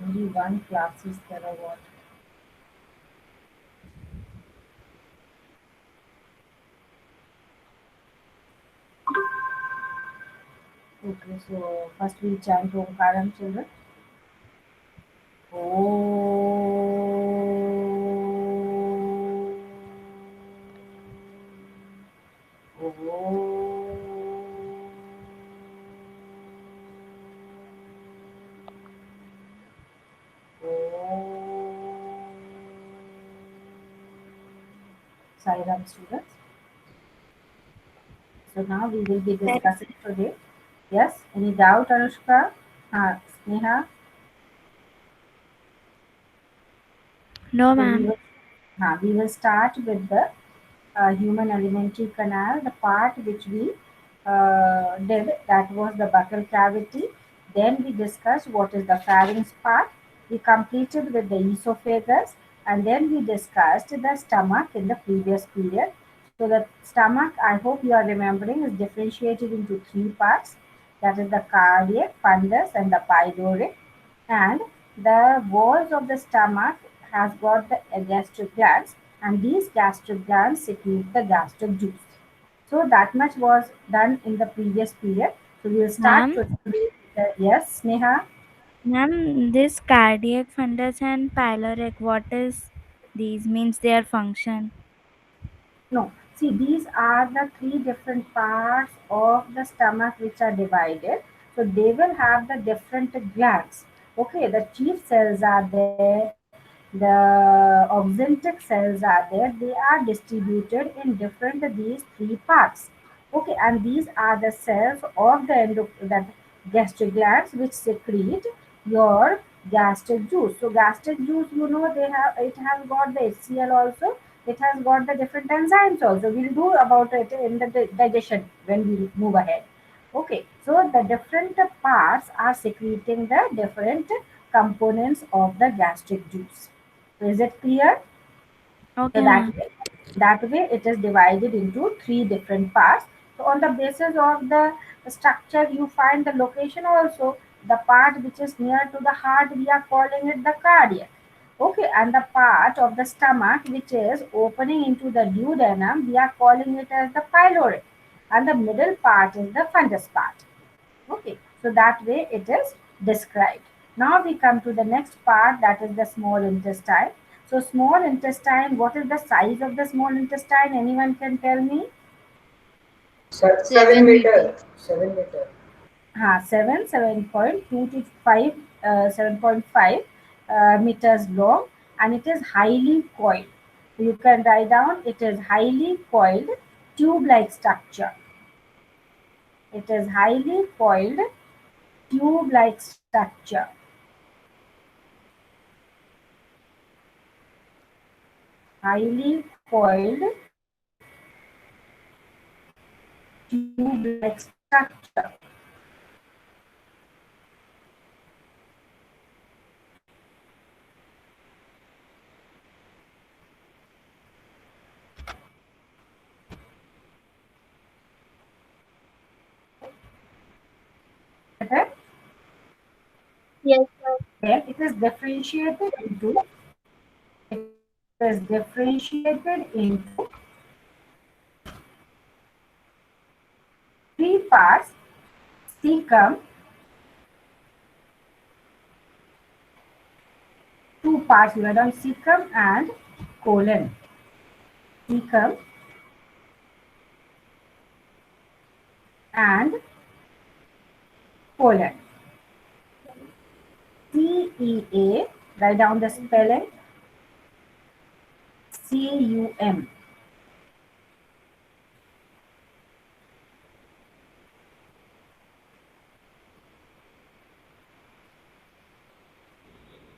Only one class is there or what? Okay, so first we chant Omkaram, children. Sairam students. So now we will be That discussing today. Yes, any doubt, Anushka? Sneha? no, So ma'am. we will start with the human alimentary canal, the part which we did, that was the buccal cavity. Then we discussed what is the pharynx part. We completed with the esophagus, and then we discussed the stomach in the previous period. So the stomach, I hope you are remembering, is differentiated into three parts. That is the cardiac, fundus, and the pyloric. And the walls of the stomach has got the gastric glands, and these gastric glands secrete the gastric juice. So that much was done in the previous period. So we will start Ma'am, today with yes, Sneha. ma'am, this cardiac fundus and pyloric, what is these? Means their function. No, see, these are the three different parts of the stomach which are divided. So they will have the different glands. Okay, the chief cells are there, the oxyntic cells are there. They are distributed in different these three parts. Okay, and these are the cells of the that gastric glands which secrete your gastric juice. So gastric juice, you know, they have it has got the HCl also. It has got the different enzymes also. We'll do about it in the digestion when we move ahead. Okay, so the different parts are secreting the different components of the gastric juice. So is it clear? So Okay, ma'am. that way it is divided into three different parts. So on the basis of the structure, you find the location also. The part which is near to the heart, we are calling it the cardiac. Okay, and the part of the stomach which is opening into the duodenum, we are calling it as the pyloric. And the middle part is the fundus part. Okay, so that way it is described. Now we come to the next part, that is the small intestine. So small intestine, what is the size of the small intestine? Anyone can tell me? 7 meter. 7 meter. 7.2 to 5, 7.5 meters long, and it is highly coiled. So you can write down it is highly coiled tube-like structure. It is highly coiled tube-like structure. Highly coiled tube-like structure. Better? Yes, sir. Then it is differentiated into three parts: cecum, two parts we on cecum and colon. Cecum and colon. CEA, write down the spelling. CUM.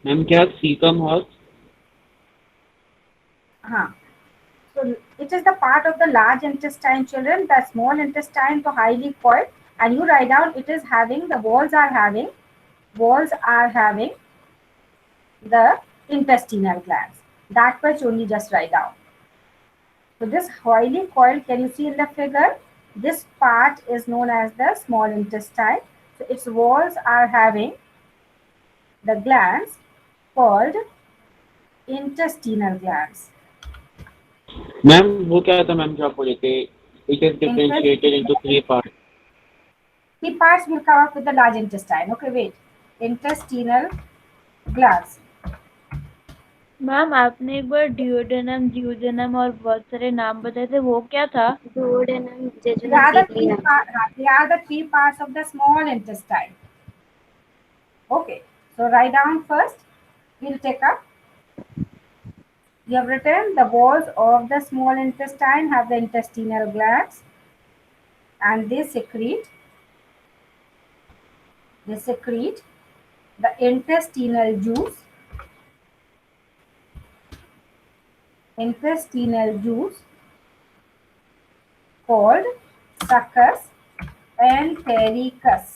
Ma'am क्या caecum horse Huh. So it is the part of the large intestine, children. The small intestine to highly coiled, and you write down it is having the walls are having the intestinal glands. That much only just write down. So this highly coiled, can you see in the figure? This part is known as the small intestine. So its walls are having the glands called intestinal glands. Ma'am वो क्या था ma'am जो आप बोले थे it is differentiated into Intestinal three parts. three parts will come up with the large intestine. Okay, wait. Intestinal glands. Ma'am आपने एक बार duodenum duodenum और बहुत सारे नाम बताए थे, वो क्या था? Duodenum, They jejunum, are the ileum. they are the three parts of the small intestine. Okay, so write down first. We'll take up. You have written the walls of the small intestine have the intestinal glands, and they secrete the intestinal juice called succus entericus.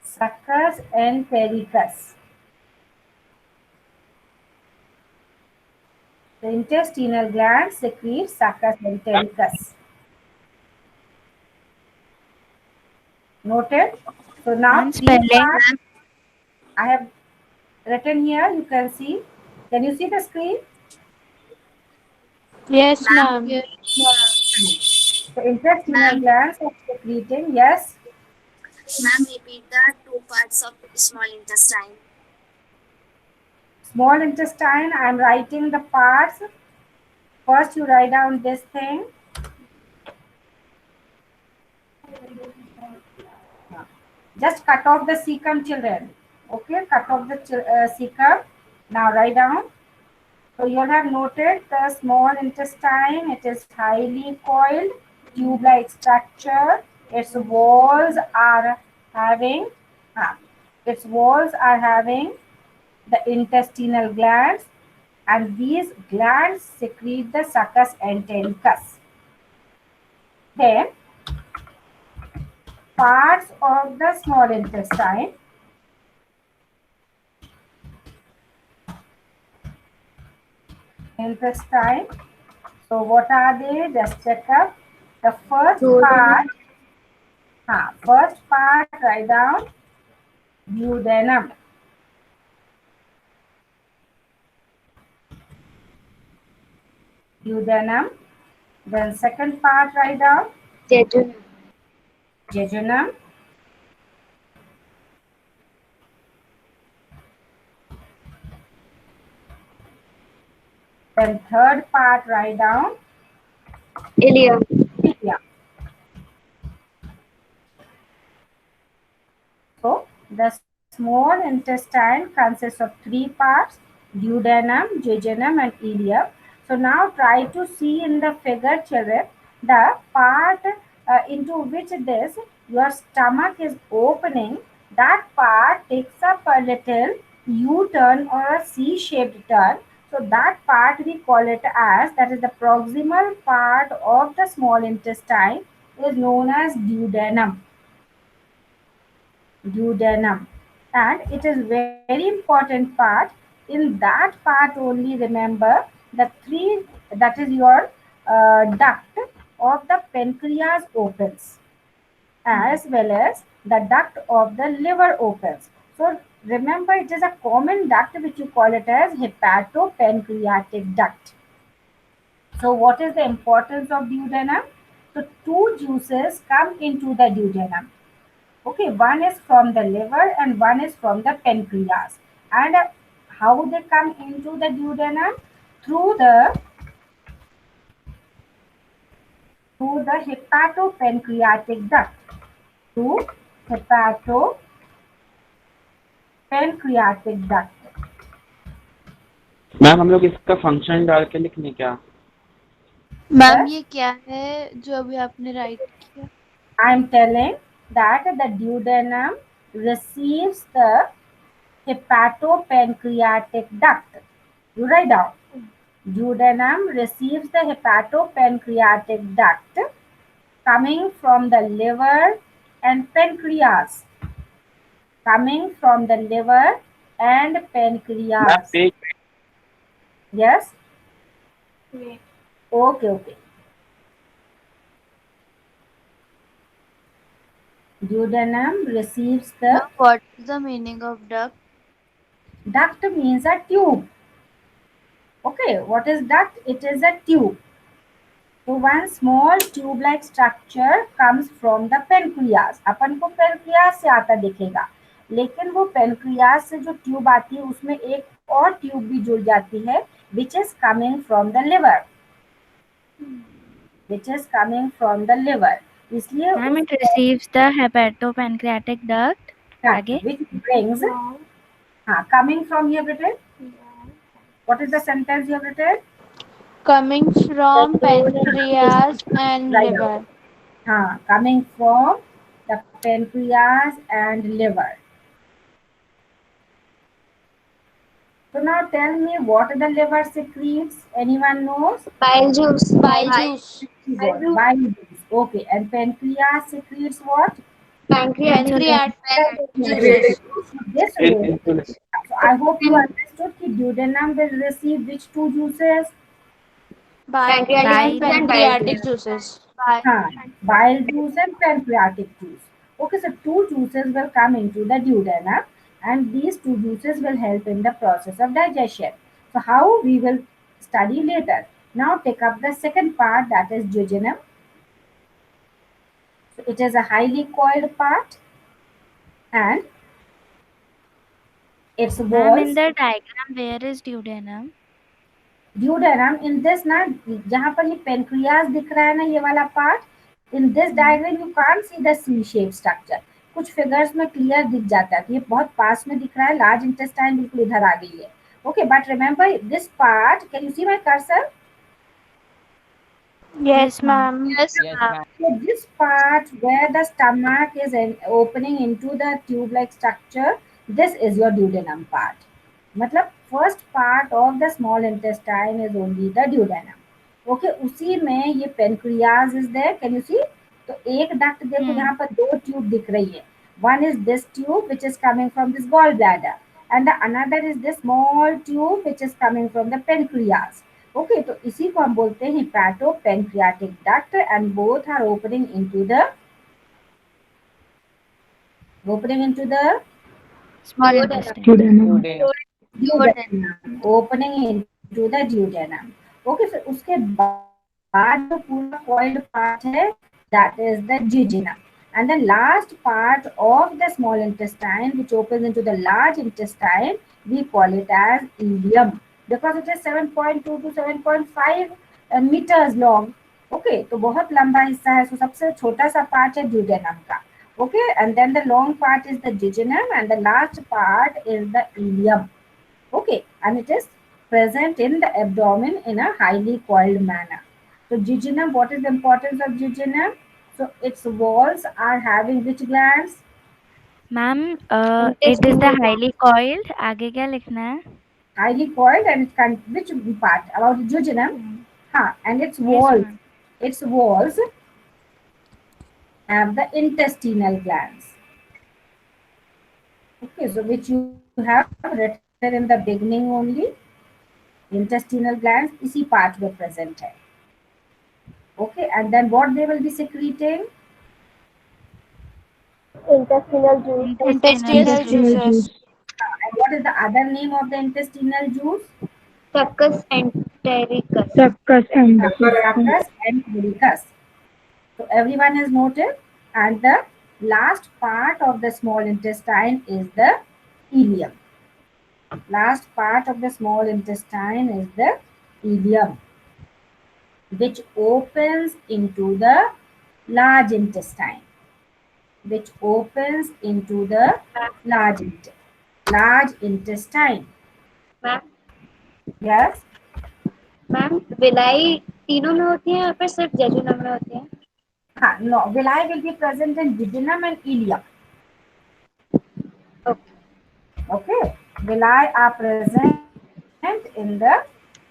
Succus entericus. The intestinal gland secretes succus entericus. Noted? So now Ma'am, three spelling. parts I have written here. You can see. Can you see the screen? Yes, ma'am. The intestinal Ma'am, glands are secreting. Yes. ma'am, repeat the two parts of small intestine. Small intestine. I am writing the parts. First, you write down this thing. Just cut off the cecum, children. Okay, cut off the cecum. Now write down. So you have noted the small intestine. It is highly coiled, tube-like structure. Its walls are having, its walls are having the intestinal glands, and these glands secrete the succus entericus. Then parts of the small intestine. So what are they? Just check up. The first part write down duodenum. Duodenum. Then second part write down Jejunum. jejunum. Then third part write down Ileum. ileum. So the small intestine consists of three parts: duodenum, jejunum, and ileum. So now try to see in the figure, children, the part into which this your stomach is opening. That part takes up a little U-turn or a C-shaped turn. So that part we call it as, that is the proximal part of the small intestine, is known as duodenum. Duodenum, and it is very important part. In that part only, remember the three, that is your duct of the pancreas opens, as well as the duct of the liver opens. So remember, it is a common duct which you call it as hepatopancreatic duct. So what is the importance of duodenum? So two juices come into the duodenum. Okay, one is from the liver and one is from the pancreas. And how they come into the duodenum? Through the hepatopancreatic duct. Through hepatopancreatic duct. Ma'am हम लोग इसका function डाल के लिखने क्या? Ma'am ये क्या है जो अभी आपने राइट किया? I am telling that the duodenum receives the hepatopancreatic duct. You write down. Duodenum receives the hepatopancreatic duct coming from the liver and pancreas. Coming from the liver and ma'am pancreas. Page Yes? Okay. Duodenum receives the Ma'am, what is the meaning of duct? duct means a tube. Okay, what is duct? It is a tube. So one small tube-like structure comes from the pancreas. अपन को pancreas से आता दिखेगा, लेकिन वो pancreas से जो tube आती है उसमें एक और ट्यूब भी जुड़ जाती है, which is coming from the liver. Which is coming from the liver. इसलिए Ma'am, उस it receives the hepatopancreatic duct. duct आगे? which brings coming from you have written. What is the sentence you have written? Coming from pancreas and Right. liver. Coming from the pancreas and liver. So now tell me what the liver secretes. Anyone knows? Bile juice. Bile juice. Bile juice. Okay. And pancreas secretes what? Pancreatic Pancreatic juices. This way. So I hope you understood that duodenum will receive which two juices? Pancreatic and juice and bile pancreatic juice. juices. Bile juice and pancreatic juice. Okay, so two juices will come into the duodenum, and these two juices will help in the process of digestion. So how we will study later. Now take up the second part, that is jejunum. So it is a highly coiled part and its Ma'am, in walls. the diagram, where is duodenum? Duodenum in this ना जहाँ पर ये pancreas दिख रहा है ना ये वाला part, in this diagram you can't see the C shape structure. कुछ फिगर्स में क्लियर दिख जाता है, ये बहुत पास में दिख रहा है, लार्ज इंटेस्टाइन बिल्कुल इधर आ गई है. Okay, but remember this part, can you see my cursor? Yes, ma'am. Yes. So this part where the stomach is opening into the tube-like structure, this is your duodenum part. मतलब first part of the small intestine is only the duodenum. Okay, उसी में ये pancreas is there. Can you see? तो एक duct देखो यहाँ पर दो tube दिख रही है. One is this tube which is coming from this gallbladder, and the another is this small tube which is coming from the pancreas. Okay, तो इसी को हम बोलते हैं hepatopancreatic duct and both are opening into the Small intestine. Opening into the duodenum. Okay, फिर उसके बाद जो पूरा कॉइल्ड पार्ट है that is the jejunum, and the last part of the small intestine which opens into the large intestine, we call it as ileum because it is 7.2 to 7.5 meters long. Okay, तो बहुत लंबा हिस्सा है, so सबसे छोटा सा part है duodenum का. Okay, and then the long part is the jejunum and the last part is the ileum. Okay, and it is present in the abdomen in a highly coiled manner. So jejunum, what is the importance of jejunum? So its walls are having which glands? Ma'am, it is the highly coiled. आगे क्या लिखना है? Highly coiled, and it can, which part about the jejunum? And its walls. ma'am. Its walls have the intestinal glands. Okay, so which you have written in the beginning only. Intestinal glands इसी part में present है. Okay, and then what they will be secreting? Intestinal juices. And what is the other name of the intestinal juice? Succus entericus. Succus entericus. So everyone has noted. And the last part of the small intestine is the ileum. Last part of the small intestine is the ileum, which opens into the large intestine. Which opens into the large intestine. Ma'am Yes. Ma'am villi तीनों में होती है या फिर सिर्फ jejunum में होती है? No, villi will be present in jejunum and ileum. Okay, villi are present in the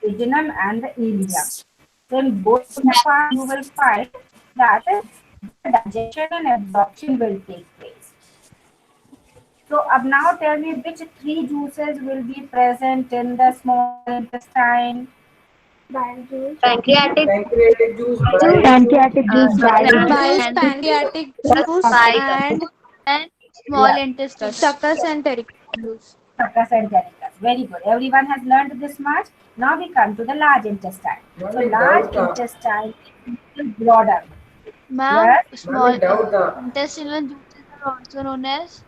jejunum and the ileum. So in both the parts, you will find that the digestion and absorption will take place. So now tell me which three juices will be present in the small intestine. Bile juice. pancreatic juice, bile juice, juice, Pancreatic juice, bile plant juice, and pancreatic just juice, by and and small Yeah, intestine. Succus and enteric juice. succus and entericus. Very good. Everyone has learned this much. Now we come to the large intestine. ma'am, So एक large doubt था intestine is little broader. Ma'am, Yes. Ma'am small एक doubt था intestinal juices are also known as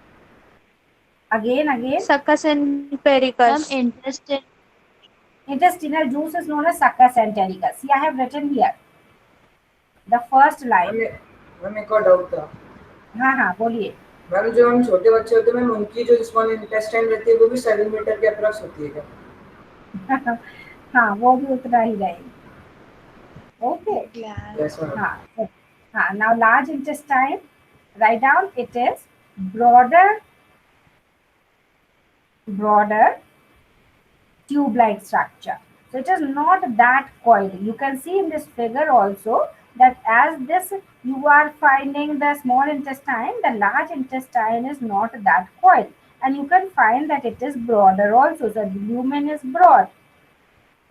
Again. succus and pericus. Ma'am, Intestinal juice is known as succus entericus. See, I have written here the first line. Ma'am एक और doubt था हाँ बोलिए. Ma'am जो हम छोटे बच्चे होते हैं मैम उनकी जो स्मॉल इंटेस्टाइन रहती है वो भी 7 मीटर के अप्रॉक्स होती है क्या? हाँ, वो भी उतना ही रहेगी. Okay. Yes ma'am. Now large intestine, write down it is broader tube-like structure. So it is not that coiled. You can see in this figure also that as this you are finding the small intestine, the large intestine is not that coiled. And you can find that it is broader also. So the lumen is broad.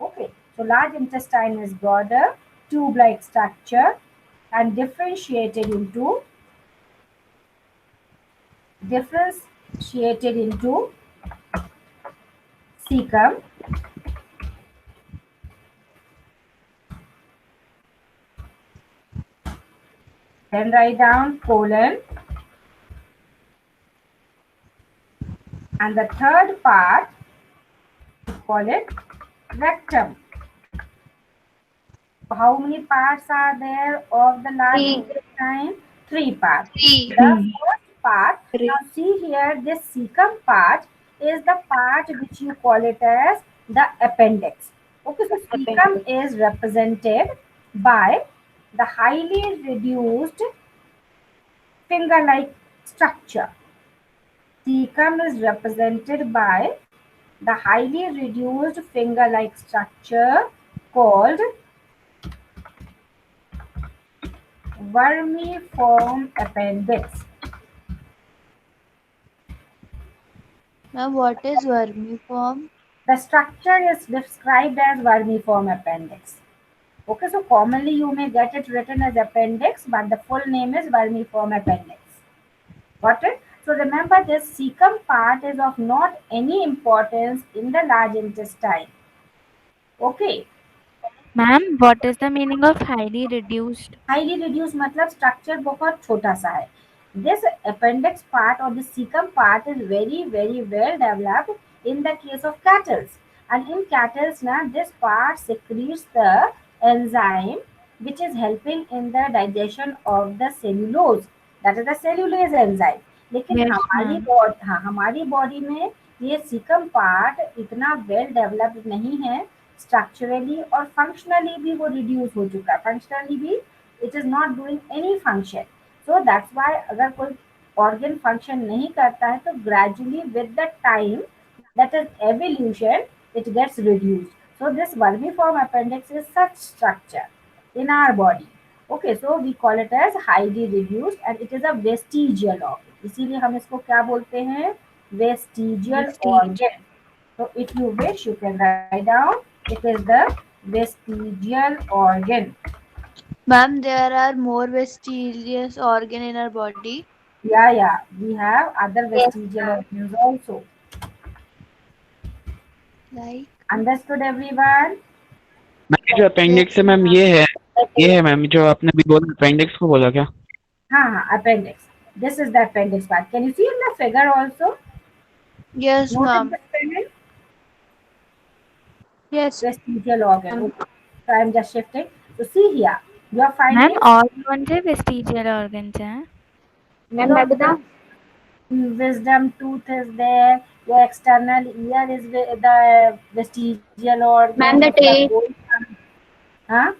Okay. So large intestine is broader, tube-like structure and differentiated into cecum, then write down colon, and the third part, call it rectum. How many parts are there of the large intestine? 3 parts. The first part, now see here, this cecum part is the part which you call it as the appendix. Okay, so cecum is represented by the highly reduced finger-like structure. Cecum is represented by the highly reduced finger-like structure called vermiform appendix. Now, what is vermiform? The structure is described as vermiform appendix. Okay, so commonly you may get it written as appendix, but the full name is vermiform appendix. Got it? So remember, this cecum part is of not any importance in the large intestine. Okay. Ma'am, what is the meaning of highly reduced? Highly reduced मतलब structure बहुत छोटा सा है. This appendix part or the cecum part is very well developed in the case of cattle. And in cattle, this part secretes the enzyme which is helping in the digestion of the cellulose. That is the cellulase enzyme. लेकिन Yes, हमारी body में ये caecum part इतना well developed नहीं है. Structurally और functionally भी वो रिड्यूस हो चुका है. फंक्शनली भी it is not doing any function. So that's why अगर कोई ऑर्गन फंक्शन नहीं करता है तो gradually with the time, that is evolution, it gets reduced. So this vermiform appendix is such structure in our body. Okay, so we call it as highly reduced and it is a vestigial organ. इसीलिए हम इसको क्या बोलते हैं? Vestigial organ. So if you wish, you can write down it is the vestigial organ. Ma'am, there are more vestigial organ in our body. Yeah, we have other vestigial organs also. Like? Understood everyone? Ma'am जो appendix है ma'am ये है ma'am जो आपने भी बोला appendix को बोला क्या? हाँ, appendix. This is the appendix part. Can you see in the figure also? Yes, Notice ma'am. the figure? Yes. Vestigial organ. Okay. So I'm just shifting. So see here, you are finding. Ma'am और कौन से vestigial organs हैं? Wisdom tooth is there. Your external ear is the vestigial organ. Ma'am, the tail. Huh?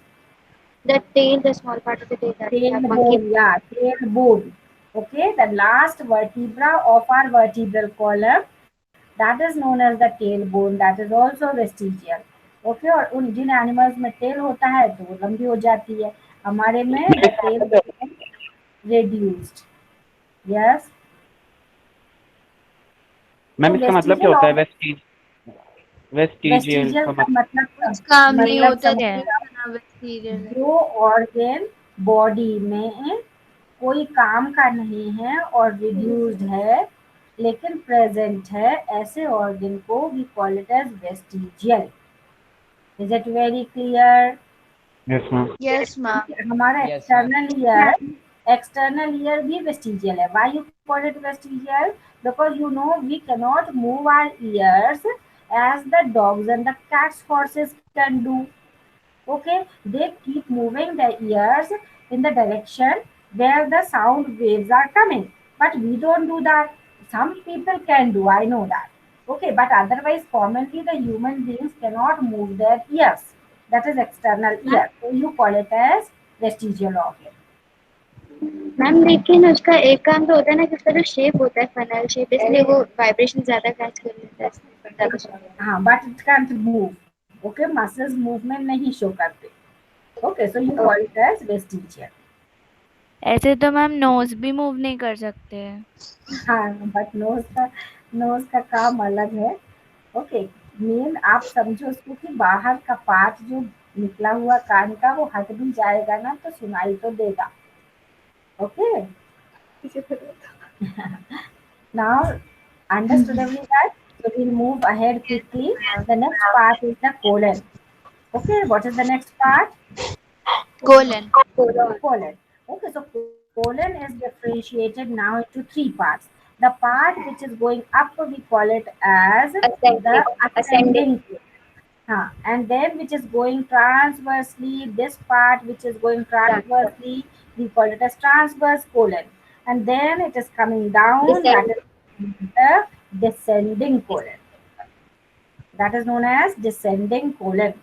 The tail, the small part of the tail. Tailbone, yeah, tailbone. Okay, the last vertebra of our vertebral column, that is known as the tailbone. That is also vestigial. Okay, और उन जिन animals में tell होता है तो वो लंबी हो जाती है. हमारे में the tailbone reduced. Yes. Ma'am इसका मतलब क्या होता है वेस्टिजियल वेस्टिजियल का मतलब कुछ काम नहीं मतलब होता है। जितना वेस्टिजियल है। जो ऑर्गन बॉडी में कोई काम का नहीं है और रिड्यूस्ड है लेकिन प्रेजेंट है, ऐसे ऑर्गन को we call it as vestigial. Is it very clear? Yes ma'am. Yes ma'am. हमारा Yes, ma'am. एक्सटर्नल ईयर भी वेस्टिजियल है। Why you call it vestigial? Because you know we can not move our ears as the dogs and the cats horses can do. Okay, they keep moving their ears in the direction where the sound waves are coming, but we don't do that. Some people can do, I know that. Okay, but otherwise commonly the human beings cannot move their ears. That is external ear, so you call it as vestigial organ. Ma'am लेकिन उसका एक काम तो होता है ना कि उसका जो शेप होता है फनल शेप, इसलिए वो वाइब्रेशन ज्यादा कैच कर लेता है इसलिए ज्यादा सुनता है। हाँ, but it can't move. Okay, muscles movement नहीं show करते. Okay, so you call it as vestigial. ऐसे तो मैम नोज भी मूव नहीं कर सकते हैं। हाँ, बट नोज का काम अलग है। ओके, मेन आप समझो उसको कि बाहर का पार्ट जो निकला हुआ कान का वो हट भी जाएगा ना तो सुनाई तो देगा। Okay, now understood everyone? So we'll move ahead quickly. The next part is the colon. Okay, what is the next part? Colon. Colon. Okay, so colon is differentiated now into three parts. The part which is going up, we call it as the ascending. And then which is going transversely, this part which is going transversely, we call it as transverse colon. And then it is coming down, that is the descending colon. That is known as descending colon.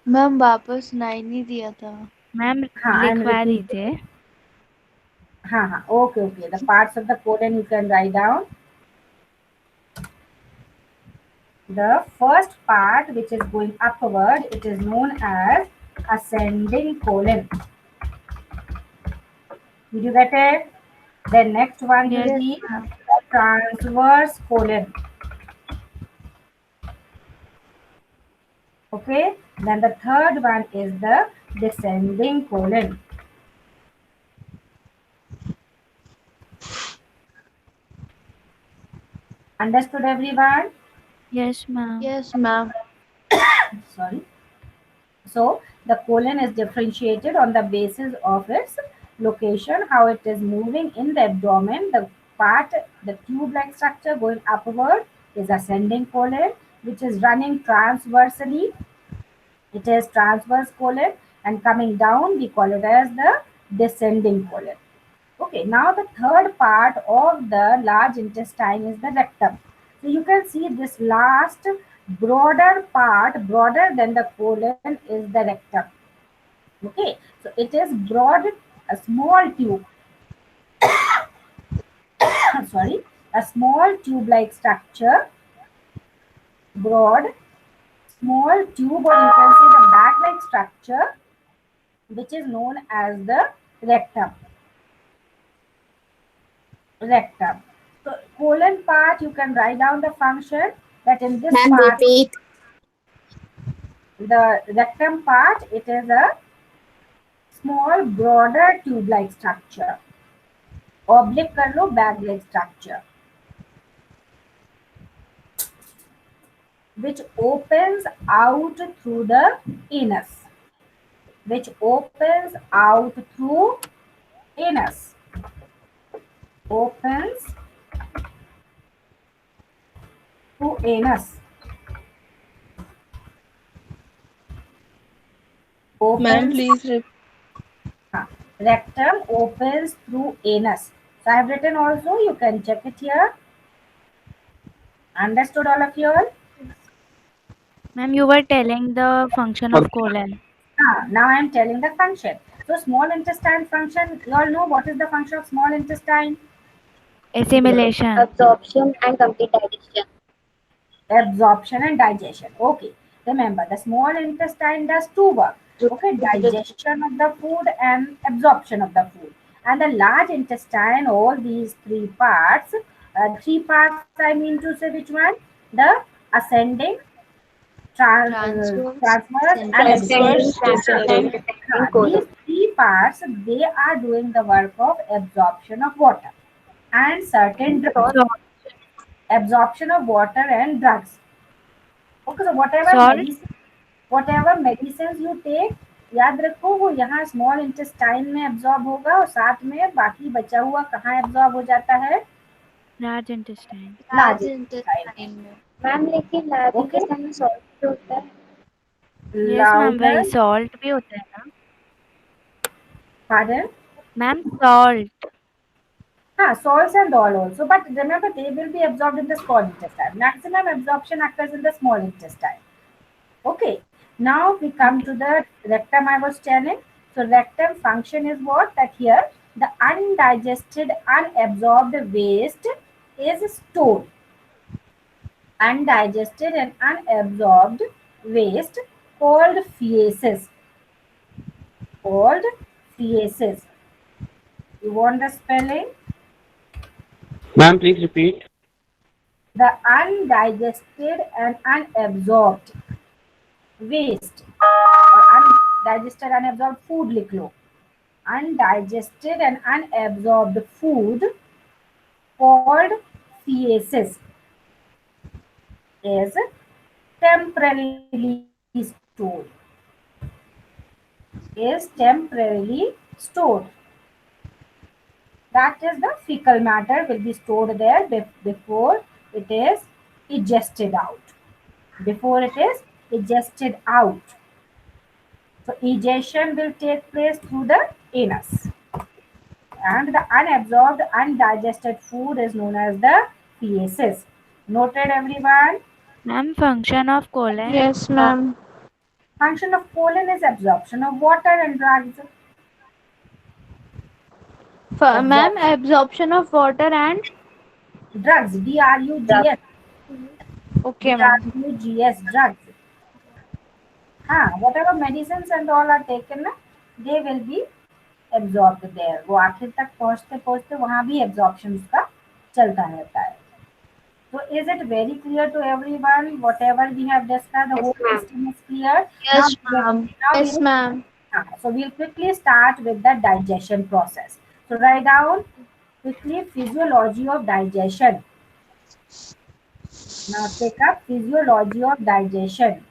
Ma'am वापस सुनाई नहीं दिया था। Ma'am हाँ, I am लिखवा repeating. दीजिए। Okay. The parts of the colon you can write down. The first part which is going upward, it is known as ascending colon. Did you get it? The next one will Yes, be ma'am. transverse colon. Okay. Then the third one is the descending colon. Understood everyone? Yes, ma'am. Yes ma'am. Sorry. So the colon is differentiated on the basis of its location, how it is moving in the abdomen. The part, the tube-like structure going upward is ascending colon, which is running transversely. It is transverse colon, and coming down, we call it as the descending colon. Okay, now the third part of the large intestine is the rectum. So you can see this last broader part, broader than the colon, is the rectum. Okay, so it is broad, a small tube. Sorry, a small tube-like structure, broad, small tube, or you can say the bag-like structure, which is known as the rectum. Rectum. So colon part, you can write down the function that in this Ma'am, part, repeat. the rectum part, it is a small broader tube-like structure. Oblique कर लो, bag-like structure, which opens out through the anus. Which opens out through anus. Opens through anus. Ma'am please Rectum opens through anus. So I have written also, you can check it here. Understood all of you all? Ma'am, you were telling the function of colon. Now I am telling the function. So small intestine function, you all know what is the function of small intestine? Assimilation. Absorption and complete digestion. Absorption and digestion. Okay. Remember, the small intestine does two work. Okay, digestion of the food and absorption of the food. And the large intestine, all these three parts Three parts I mean to say, which one? The ascending, Transverse, transverse and Ascending, descending. transverse, and descending These colon. three parts, they are doing the work of absorption of water and certain drugs. Salt. Absorption of water and drugs. Okay, so Salt. whatever medicines you take, याद रखो वो यहाँ small intestine में absorb होगा और साथ में बाकी बचा हुआ कहाँ एब्जॉर्ब हो जाता है? Large intestine. Large large intestine में. intestine में. मैम लेकिन लार्ज ओके, इंटेस्टाइन में सॉल्ट होता है. Yes मैम, वही लाउडर. salt भी होता है ना Pardon? Ma'am, salt. Salts and all also, but remember they will be absorbed in the small intestine. Maximum absorption occurs in the small intestine. Okay, now we come to the rectum I was telling. So rectum function is what? That here the undigested, unabsorbed waste is stored. Undigested and unabsorbed waste called feces. Called feces. You want the spelling? Ma'am, please repeat. The undigested and unabsorbed waste or undigested unabsorbed food लिख लो. Undigested and unabsorbed food called feces is temporarily stored. That is, the fecal matter will be stored there before it is egested out. Before it is egested out. So egestion will take place through the anus. And the unabsorbed, undigested food is known as the feces. Noted, everyone? Ma'am, function of colon. Yes, ma'am. Function of colon is absorption of water and drugs. Ma'am, absorption of water and Drugs, drugs. okay, ma'am. drugs, drugs. Whatever medicines and all are taken, they will be absorbed there. वो आखिर तक पहुंचते पहुंचते वहां भी absorption उसका चलता रहता है. So is it very clear to everyone? Whatever we have discussed, the Yes, whole ma'am. system is clear. Yes, Now ma'am. Yes, ma'am. So we'll quickly start with the digestion process. So write down quickly physiology of digestion. Now take up physiology of digestion.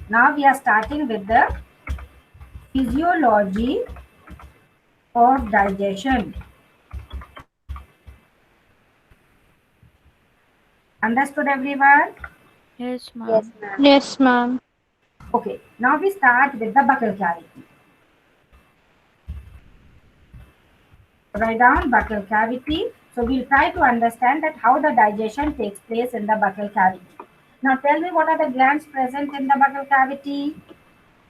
Now we are starting with the physiology of digestion. Understood, everyone? Yes ma'am. Yes, ma'am. Yes, ma'am. Okay, now we start with the buccal cavity. Write down buccal cavity. So we'll try to understand that how the digestion takes place in the buccal cavity. Now tell me, what are the glands present in the buccal cavity?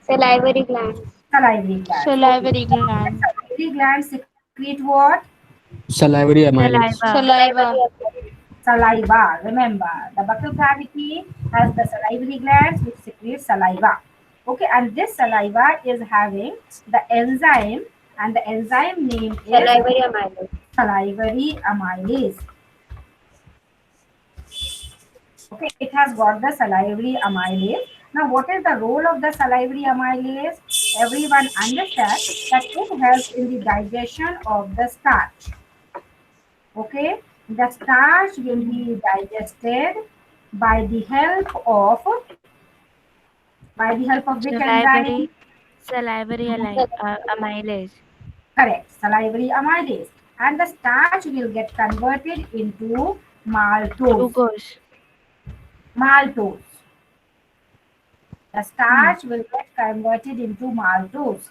Salivary glands. Salivary glands. Salivary gland. Salivary glands secrete what? Salivary amylase. Saliva. Saliva. Remember, the buccal cavity has the salivary glands which secrete saliva. Okay, and this saliva is having the enzyme, and the enzyme name is Salivary amylase. salivary amylase. Okay, it has got the salivary amylase. Now, what is the role of the salivary amylase? Everyone understands that it helps in the digestion of the starch. Okay, the starch will be digested by the help of which enzyme? Salivary amylase. Correct, salivary amylase. And the starch will get converted into maltose. Glucose. Maltose. The starch will get converted into maltose.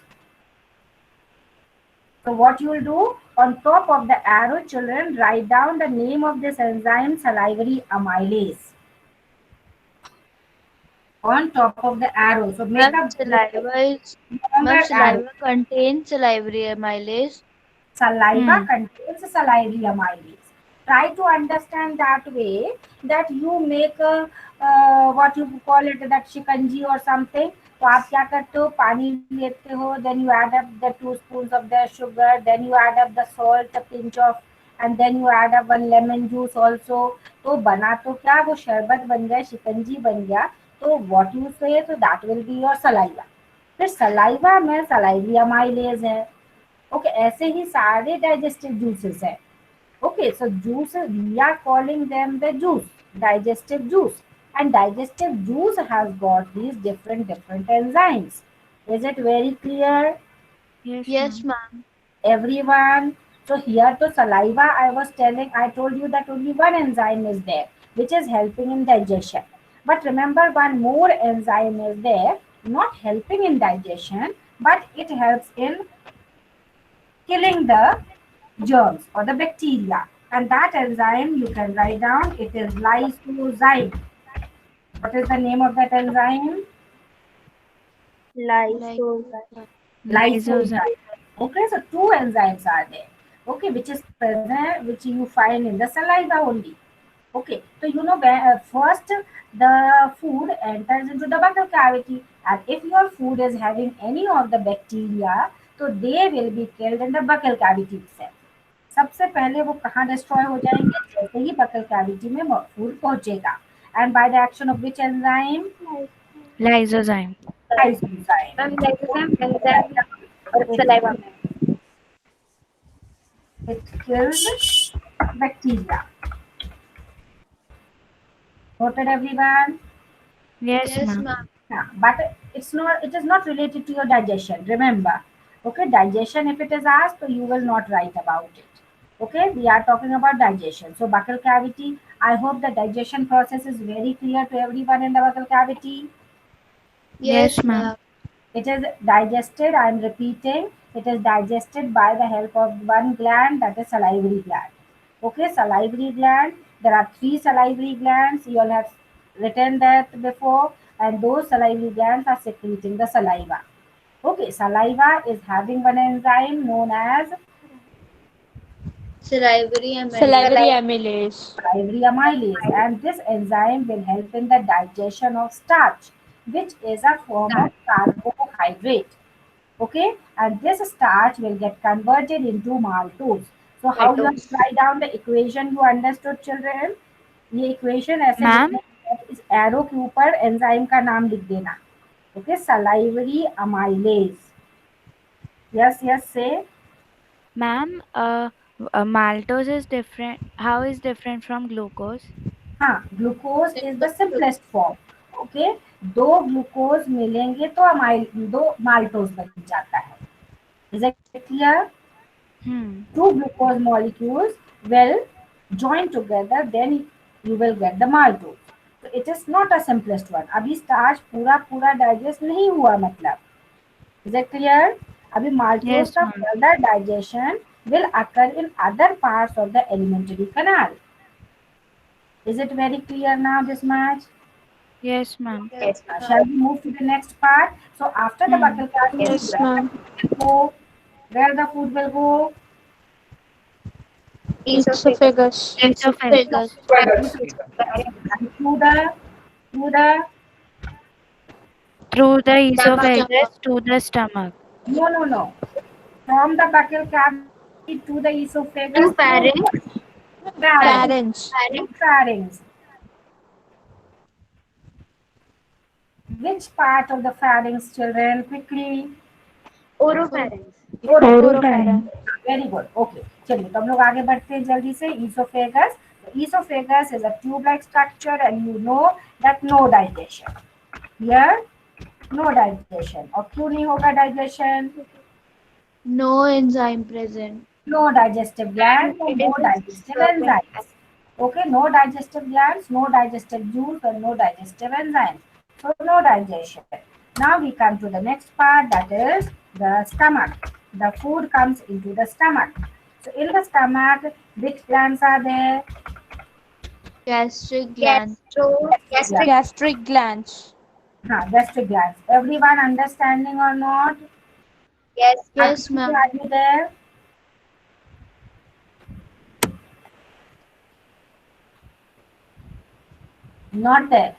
So what you will do, on top of the arrow, children, write down the name of this enzyme, salivary amylase. On top of the arrow. So make Ma'am, a saliva longer arrow. contains salivary amylase. Saliva Hmm. contains salivary amylase. Try to understand that way, that you make what you call it, that shikanji or something. तो आप क्या करते हो, पानी लेते हो, then you add up the 2 spoons of the sugar, then you add up the salt, a pinch of, and then you add up 1 lemon juice also. तो बना तो क्या, वो शरबत बन गया, शिकंजी बन गया. तो what you say, so that will be your saliva. फिर सलाइवा में सलाइवी अमाइलेज है. ओके, ऐसे ही सारे डाइजेस्टिव जूसेस है. Okay, so juice we are calling them the juice, digestive juice. And digestive juice has got these different enzymes. Is it very clear, Yes, Yes, ma'am. ma'am. everyone? So here to saliva, I told you that only one enzyme is there which is helping in digestion. But remember, one more enzyme is there, not helping in digestion, but it helps in killing the germs or the bacteria. And that enzyme you can write down, it is lysozyme. What is the name of that enzyme? Like Lysozyme. Okay, so 2 enzymes are there. Okay, which is present, which you find in the saliva only. Okay, so you know where first the food enters into the buccal cavity, and if your food is having any of the bacteria, so they will be killed in the buccal cavity itself. सबसे पहले वो कहाँ destroy हो जाएंगे, जैसे ही buccal cavity में food पहुंचेगा. And by the action of which enzyme, Lysozyme. Lysozyme. Ma'am lysozyme enzyme और सलाइवा में. It kills bacteria. Noted, everyone? Yes, yes, ma'am. ma'am. Yeah, but it is not related to your digestion, remember. Okay, digestion, if it is asked, so you will not write about it. Okay, we are talking about digestion. So buccal cavity, I hope the digestion process is very clear to everyone in the buccal cavity. Yes, ma'am. It is digested, I am repeating, it is digested by the help of one gland, that is salivary gland. Okay, salivary gland, there are 3 salivary glands, you all have written that before, and those salivary glands are secreting the saliva. Okay, saliva is having one enzyme known as Salivary amylase. Salivary amylase. salivary amylase, and this enzyme will help in the digestion of starch, which is a form of carbohydrate. Okay, and this starch will get converted into maltose. So how you have to write down the equation, you understood, children? ये equation ऐसे Ma'am? लिखना है, इस arrow के ऊपर enzyme का नाम लिख देना. Okay, salivary amylase. Yes yes से. Ma'am, maltose is different. How is different from glucose? हाँ, glucose is the simplest form. Okay, 2 glucose मिलेंगे तो अमाइल 2 माल्टोज बन जाता है. Is it clear? Hmm. 2 glucose molecules will join together, then you will get the maltose. So it is not a simplest one. अभी starch पूरा digest नहीं हुआ मतलब. Is it clear? अभी maltose Yes, का ma'am. further digestion will occur in other parts of the alimentary canal. Is it very clear now, this much? Yes, ma'am. Yes. Shall we move to the next part? So after the buccal cavity, Yes, where ma'am. the food will go? Where the food will go? Esophagus. Esophagus. Through the Through the esophagus to the stomach. no. From the buccal cavity to the esophagus. To pharynx. Pharynx. Pharynx. Pharynx. Which part of the pharynx, children? Quickly. Oropharynx. Oropharynx. Very good. Okay. चलिए तो हम लोग आगे बढ़ते हैं जल्दी से. Esophagus. Esophagus is a tube-like structure, and you know that no digestion. Here, no digestion. और क्यों नहीं होगा digestion? No enzyme present. No digestive glands, and no digestive enzymes. Okay, no digestive glands, no digestive juice, and no digestive enzymes. So no digestion. Now we come to the next part, that is the stomach. The food comes into the stomach. So in the stomach, which glands are there? Gastric gland. Gastric glands. Gastric glands. Everyone understanding or not? Yes. Yes, ma'am. Are you there? Not there.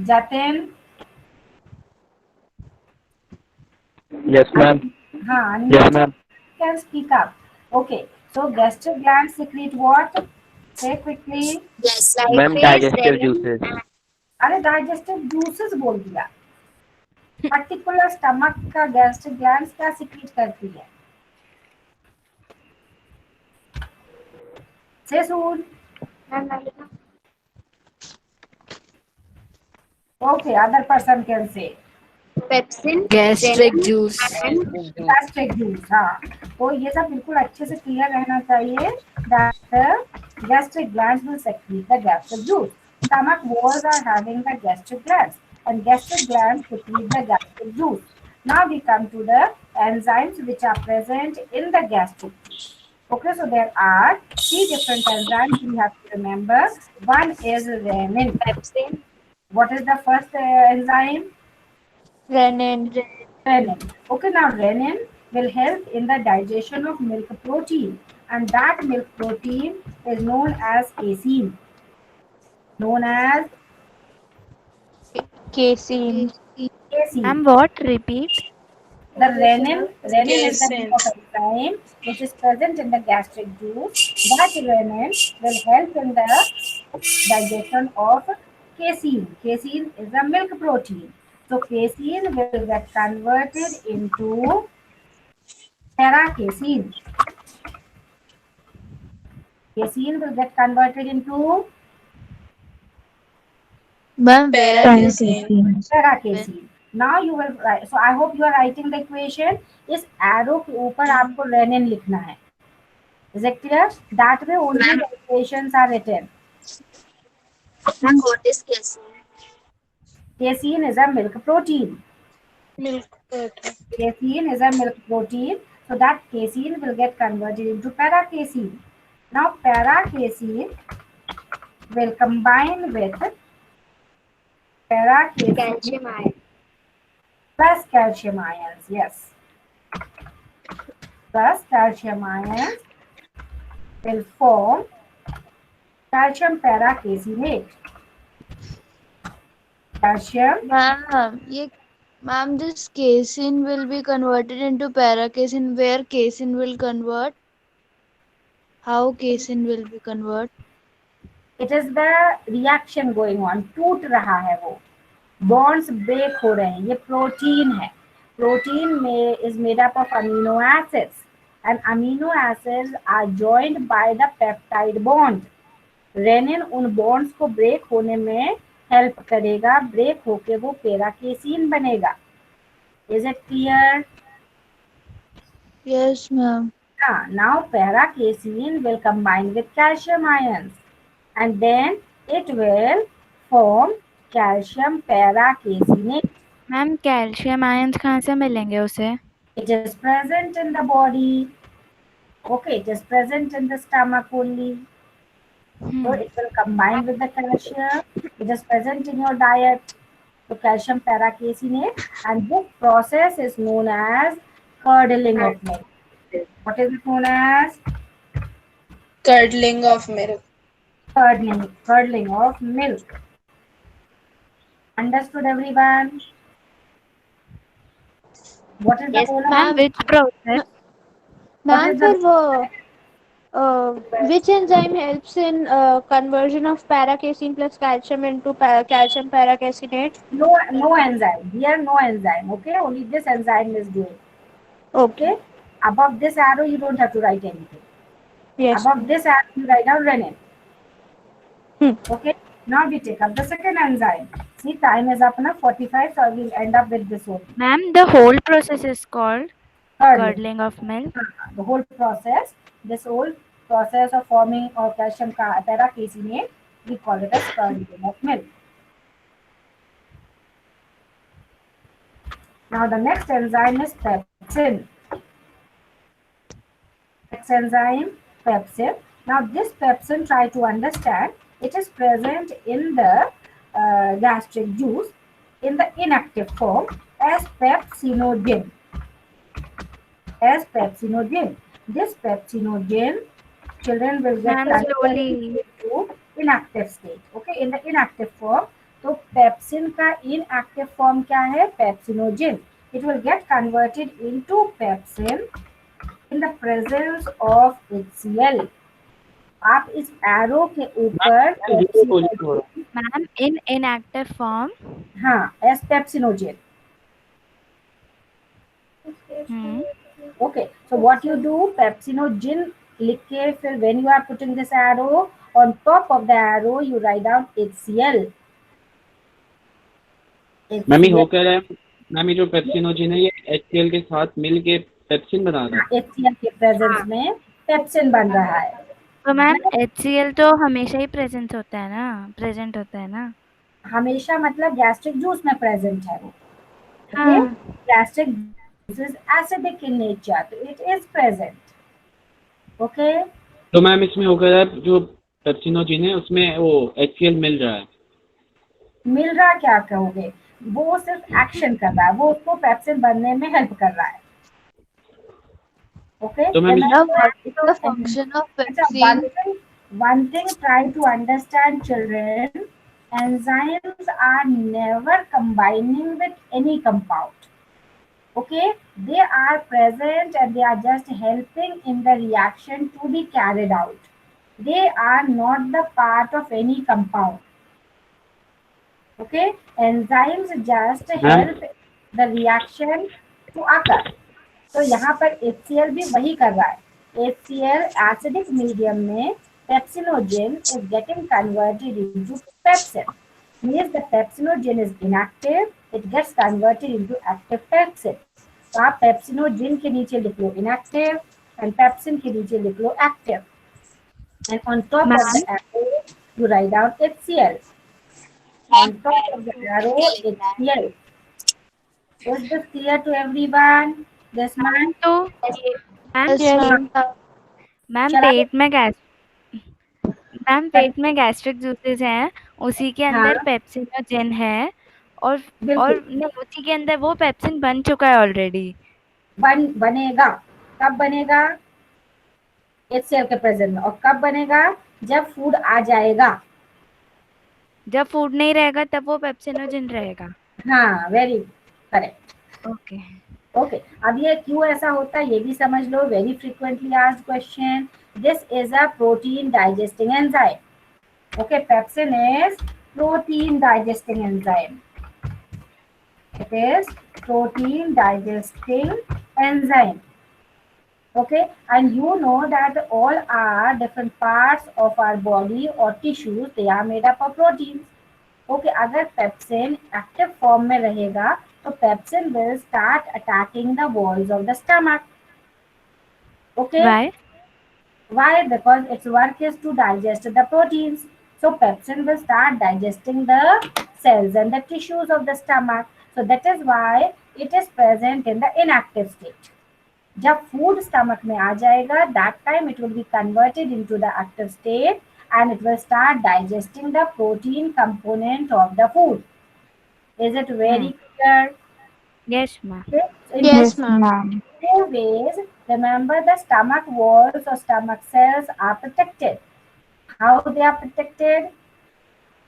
Jatin? Yes, ma'am. हाँ, Yes, Neeraj ma'am. can speak up. Okay, so gastric glands secrete what? Say quickly. Yes, Ma'am, lipase, digestive renin, juices. अरे digestive juices बोल दिया. Particular stomach का gastric glands क्या secrete करती है? Say soon. Okay, other person can say. Pepsin, Gastric rennin juice. And Gastric juice. हाँ, तो ये सब बिल्कुल अच्छे से क्लियर रहना चाहिए. That gastric glands will secrete the gastric juice. Stomach walls are having the gastric glands, and gastric glands secrete the gastric juice. Now we come to the enzymes which are present in the gastric juice. Okay, so there are three different enzymes we have to remember. One is renin. Pepsin, What is the first enzyme? Renin. Renin. Okay, now renin will help in the digestion of milk protein, and that milk protein is known as casein. Known as Casein. casein. Ma'am, what? Repeat. The renin is the name of enzyme which is present in the gastric juice. That renin will help in the digestion of casein. Casein is a milk protein. So casein will get converted into paracasein. Casein will get converted into Ma'am, where are you Casein. paracasein. Now you will write. So I hope you are writing the equation. इस arrow के ऊपर आपको renin लिखना है. Is it clear? That way only the equations are written. ma'am, what is casein? Casein is a milk protein. Casein is a milk protein. So that casein will get converted into paracasein. Now paracasein will combine with paracasein calcium ion, plus calcium ions. Yes. Plus calcium ions will form calcium paracasinate. Calcium Ma'am, this casein will be converted into paracasein, where casein will convert. How casein will be convert? it is the reaction going on. टूट रहा है वो. Bonds break हो रहे हैं. ये protein है. Protein में is made up of amino acids, and amino acids are joined by the peptide bond. Rennin उन बॉन्ड्स को ब्रेक होने में हेल्प करेगा. ब्रेक होके वो पेराकेसिन बनेगा. Is it clear? Yes, ma'am. Now paracasein will combine with calcium ions, and then it will form calcium paracasinate. Ma'am calcium ions कहाँ से मिलेंगे उसे? It is present in the body. Okay, it is present in the stomach only. So it will combine with the calcium. It is present in your diet. So calcium paracasinate, and this process is known as curdling of milk. What is it known as? Curdling of milk. Curdling of milk. Understood, everyone? What is the whole Ma'am, which process? Ma'am, the- which enzyme helps in conversion of paracasein plus calcium into calcium paracasinate? no enzyme. Here no enzyme. Okay, only this enzyme is doing. Okay. Above this arrow you don't have to write anything. Yes. Above this arrow you write down renin. Okay. Now we take up the second enzyme. See, time is up now, 45, so I will end up with this one. Ma'am, the whole process is called Curdling. curdling of milk. The whole process, this whole process of forming of calcium paracasinate, we call it as curdling of milk. Now the next enzyme is pepsin. Next enzyme, pepsin. Now this pepsin, try to understand, it is present in the gastric juice in the inactive form as pepsinogen. This pepsinogen children will get Ma'am, converted slowly. into inactive state. Okay, in the inactive form. तो pepsin का inactive form क्या है? Pepsinogen. It will get converted into pepsin in the presence of HCl. आप इस arrow के ऊपर ma'am ये बोलिए थोड़ा। Pepsinogen, Ma'am, in inactive form. हाँ, S pepsinogen. Hmm. Okay, so what you do, pepsinogen लिख के फिर when you are putting this arrow, on top of the arrow you write down HCl. Ma'am ये हो क्या रहा है? मैम ये जो पेप्सिनोजिन है ये HCl के साथ मिल के पेप्सिन बना रहा है। HCl के प्रेजेंस में पेप्सिन बन रहा है. तो मैम HCl तो हमेशा ही प्रेजेंट होता है ना. हमेशा मतलब गैस्ट्रिक जूस में प्रेजेंट है वो. Okay, हाँ. gastric juice is acidic in nature, so it is present. Okay, तो मैम इसमें हो क्या रहा है? जो पेप्सिनोजिन है उसमें वो HCl मिल रहा है। मिल रहा क्या कहोगे? वो सिर्फ एक्शन कर रहा है, वो उसको पेप्सिन बनने में हेल्प कर रहा है. Okay, तो ma'am Now, what is the function of one pepsin? thing try to understand, children. Enzymes are never combining with any compound. Okay, they are present and they are just helping in the reaction to be carried out. They are not the part of any compound. Okay, enzymes just help the reaction to occur. तो यहाँ पर HCl भी वही कर रहा है. HCl acidic medium में pepsinogen is getting converted into pepsin. Means the pepsinogen is inactive, it gets converted into active pepsin. तो आप पेप्सिनोजिन के नीचे लिख लो inactive and pepsin के नीचे लिख लो active. And on top of the arrow you write down HCl. On top of the arrow HCl. Is this clear to everyone? This man. तो Yes, ma'am. Ma'am चला पेट में gastric juices हैं, उसी के अंदर हाँ, पेप्सिनोजेन है और बिल्कुल नहीं, उसी के अंदर वो पेप्सिन बन चुका है ऑलरेडी. बनेगा. कब बनेगा? HCl के प्रेजेंट में. और कब बनेगा? जब फूड आ जाएगा. जब फूड नहीं रहेगा तब वो पेप्सिनोजेन रहेगा. हाँ, वेरी करेक्ट. ओके. ओके, अब ये क्यों ऐसा होता है ये भी समझ लो. Very frequently asked question. This is a protein digesting enzyme. Okay, pepsin is protein digesting enzyme. It is protein digesting enzyme. Okay, and you know that all our different parts of our body or tissues, they are made up of proteins. Okay, अगर pepsin active form में रहेगा तो pepsin will start attacking the walls of the stomach. Okay, Why? why? Because its work is to digest the proteins. So pepsin will start digesting the cells and the tissues of the stomach. So that is why it is present in the inactive state. जब food stomach में आ जाएगा, that time it will be converted into the active state and it will start digesting the protein component of the food. Is it very clear? Yes, ma'am. Okay? So in Yes, ma'am. two ways, remember the stomach walls or stomach cells are protected. How they are protected?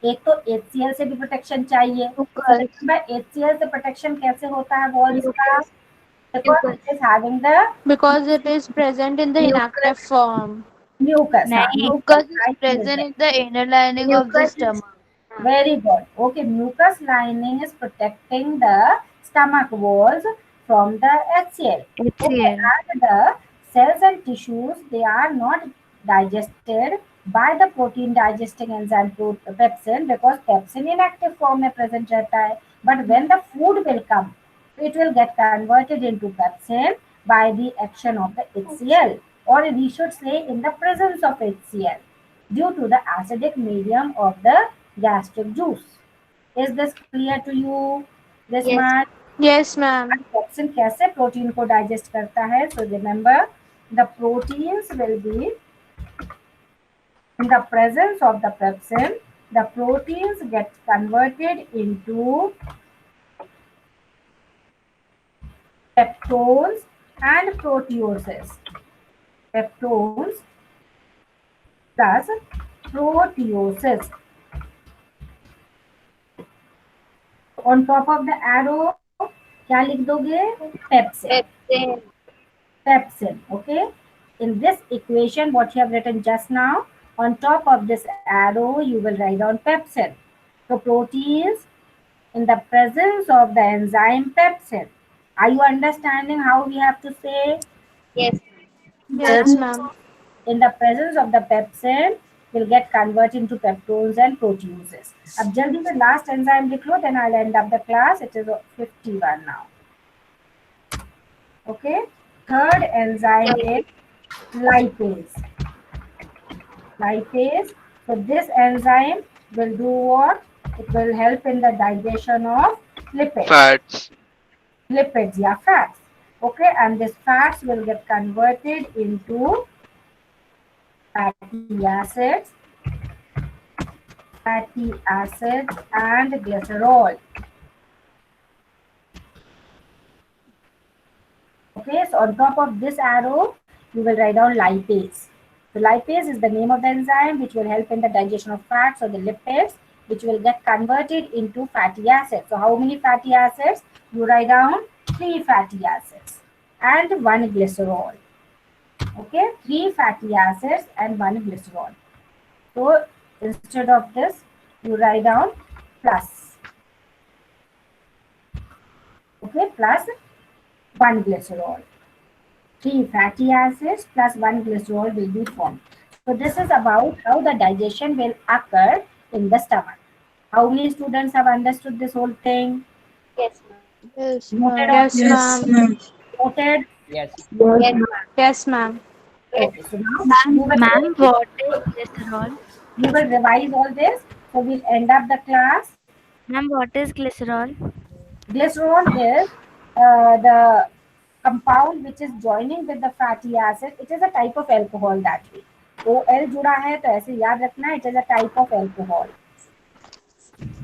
एक तो HCl से भी protection चाहिए. HCl से protection कैसे होता है walls का? Because it is having the Because it is present in the inactive form. mucus. नहीं. Mucus is present in the inner lining of the stomach. Very good. Okay, mucus lining is protecting the stomach walls from the HCl. Okay, HCl. and the cells and tissues, they are not digested by the protein digesting enzyme pepsin, because pepsin in active form में present रहता है. But when the food will come, it will get converted into pepsin by the action of the HCl, or we should say in the presence of HCl, due to the acidic medium of the gastric juice. Is this clear to you? This Yes. much? Yes, ma'am. Pepsin कैसे protein को digest करता है? So remember, the proteins will be in the presence of the pepsin. The proteins get converted into peptones and proteoses. Peptones plus proteosis. On top of the arrow क्या लिख दोगे? Pepsin. Pepsin. Pepsin. Okay. In this equation, what you have written just now, on top of this arrow, you will write down pepsin. So proteins in the presence of the enzyme pepsin. Are you understanding how we have to say? Yes. Yes, ma'am. In the presence of the pepsin will get converted into peptones and proteases. अब जल्दी से last enzyme लिख लो, then I'll end up the class. It is 51 now. Okay. Third enzyme is lipase. Lipase. So this enzyme will do what? It will help in the digestion of lipids. Fats. Lipids, yeah, fats. Okay, and this fats will get converted into fatty acids and glycerol. Okay, so on top of this arrow, you will write down lipase. So lipase is the name of the enzyme which will help in the digestion of fats or the lipids, which will get converted into fatty acids. So how many fatty acids? You write down 3 fatty acids and 1 glycerol. Okay, 3 fatty acids and 1 glycerol. So instead of this, you write down plus. Okay, plus 1 glycerol. 3 fatty acids plus 1 glycerol will be formed. So this is about how the digestion will occur in the stomach. How many students have understood this whole thing? Yes. Yes, Noted ma'am. on this? Noted? Yes. Yes. Yes, ma'am. Okay, so now Ma'am, what is glycerol? you will revise all this. So we'll end up the class. Ma'am, what is glycerol? Glycerol is the compound which is joining with the fatty acid. It is a type of alcohol that way. OL जुड़ा है तो ऐसे याद रखना. It is a type of alcohol.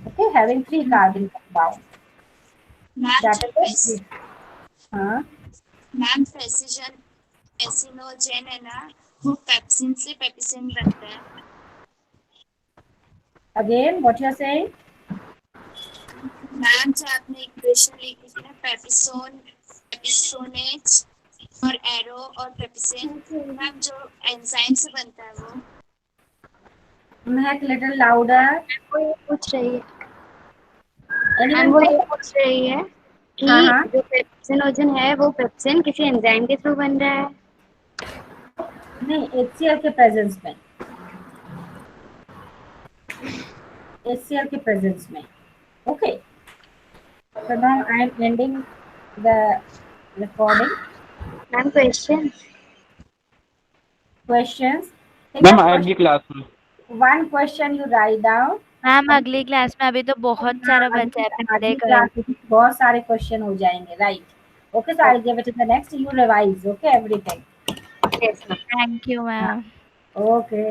Okay, having 3 carbon compound. That is it. हाँ. Ma'am precision एसिनोजेन है ना, वो पेप्सिन से पेप्सिन बनता है. Again, what you are saying? Ma'am जो आपने इक्वेशन लिखी थी ना, पेपिसोनेज और एरो और पेप्सिन, मैम जो एंजाइम से बनता है वो. Mahek, little louder. वो ये पूछ रही है Anyone वो say? ये पूछ रही है कि हाँ. जो पेप्सिनोजन है वो पेप्सिन किसी एंजाइम के थ्रू बन रहा है. नहीं, HCl के प्रेजेंस में. HCl के प्रेजेंस में. Okay. So now I am ending the recording. Ma'am question Questions. Take ma'am a अगली क्लास में. one question you write down. Ma'am अगली क्लास में अभी तो बहुत सारा बचा है, पहले अगली करें. क्लास में बहुत सारे क्वेश्चन हो जाएंगे, right? Okay, so I'll give it to the next. You revise, okay, everything. yes, Thank you, ma'am. Okay.